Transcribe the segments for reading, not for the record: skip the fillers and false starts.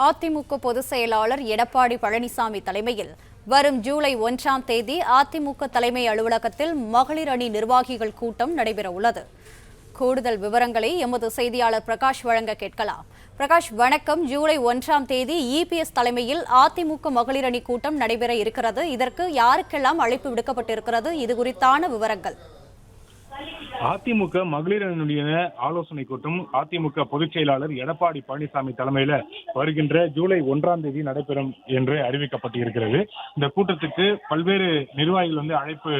அதிமுக பொதுச் செயலாளர் எடப்பாடி பழனிசாமி தலைமையில் வரும் ஜூலை 1ஆம் தேதி அதிமுக தலைமை அலுவலகத்தில் மகளிர் அணி நிர்வாகிகள் கூட்டம் நடைபெறவுள்ளது. கூடுதல் விவரங்களை எமது செய்தியாளர் பிரகாஷ் வழங்க கேட்கலாம். பிரகாஷ், வணக்கம். ஜூலை 1ஆம் தேதி இபிஎஸ் தலைமையில் அதிமுக மகளிர் அணி கூட்டம் நடைபெற இருக்கிறது. இதற்கு யாருக்கெல்லாம் அழைப்பு விடுக்கப்பட்டிருக்கிறது? இது குறித்தான விவரங்கள். அதிமுக மகளிர் அணியுடைய ஆலோசனை கூட்டம் அதிமுக பொதுச் செயலாளர் எடப்பாடி பழனிசாமி தலைமையில வருகின்ற ஜூலை 1ஆம் தேதி நடைபெறும் என்று அறிவிக்கப்பட்டிருக்கிறது. இந்த கூட்டத்துக்கு பல்வேறு நிர்வாகிகள் அழைப்பு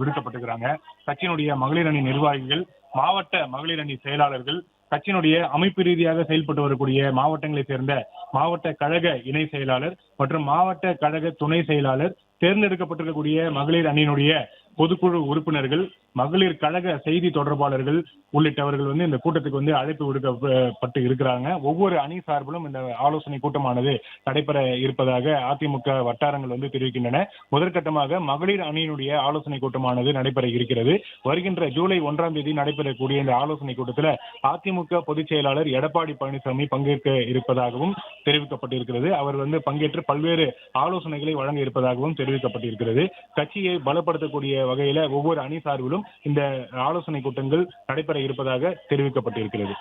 விடுக்கப்பட்டிருக்கிறாங்க. கட்சியினுடைய மகளிர் அணி நிர்வாகிகள், மாவட்ட மகளிர் அணி செயலாளர்கள், கட்சியினுடைய அமைப்பு ரீதியாக செயல்பட்டு வரக்கூடிய மாவட்டங்களை சேர்ந்த மாவட்ட கழக இணை செயலாளர் மற்றும் மாவட்ட கழக துணை செயலாளர், தேர்ந்தெடுக்கப்பட்டிருக்கக்கூடிய மகளிர் அணியினுடைய பொதுக்குழு உறுப்பினர்கள், மகளிர் கழக செய்தி தொடர்பாளர்கள் உள்ளிட்டவர்கள் இந்த கூட்டத்துக்கு அழைப்பு விடுக்கப்பட்டு இருக்கிறாங்க. ஒவ்வொரு அணி சார்பிலும் இந்த ஆலோசனை கூட்டமானது நடைபெற இருப்பதாக அதிமுக வட்டாரங்கள் தெரிவிக்கின்றன. முதற்கட்டமாக மகளிர் அணியினுடைய ஆலோசனை கூட்டமானது நடைபெற இருக்கிறது. வருகின்ற ஜூலை 1ஆம் தேதி நடைபெறக்கூடிய இந்த ஆலோசனை கூட்டத்தில் அதிமுக பொதுச் செயலாளர் எடப்பாடி பழனிசாமி பங்கேற்க இருப்பதாகவும் தெரிவிக்கப்பட்டிருக்கிறது. அவர் பங்கேற்று பல்வேறு ஆலோசனைகளை வழங்க இருப்பதாகவும் தெரிவிக்கப்பட்டிருக்கிறது. கட்சியை பலப்படுத்தக்கூடிய வகையில ஒவ்வொரு அணி சார்பிலும் இந்த ஆலோசனை கூட்டங்கள் நடைபெற இருப்பதாக தெரிவிக்கப்பட்டிருக்கிறது.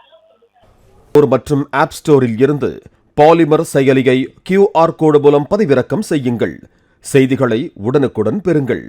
மற்றும் ஆப் ஸ்டோரில் இருந்து பாலிமர் செயலியை QR கோடு மூலம் பதிவிறக்கம் செய்யுங்கள். செய்திகளை உடனுக்குடன் பெறுங்கள்.